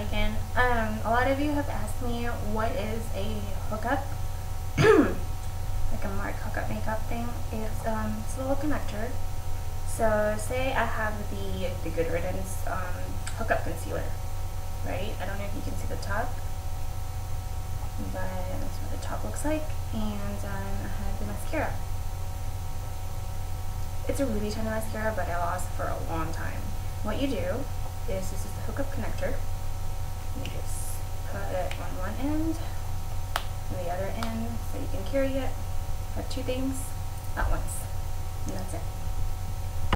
again. A lot of you have asked me what is a hookup, like a Mark hookup makeup thing. It's a little connector. So say I have the Good Riddance hookup concealer, right? I don't know if you can see the top, but that's what the top looks like. And I have the mascara. It's a really tiny mascara, but it lasts for a long time. What you do is, this is the hookup connector. You just put it on one end and the other end so you can carry it. Have two things at once, and that's it.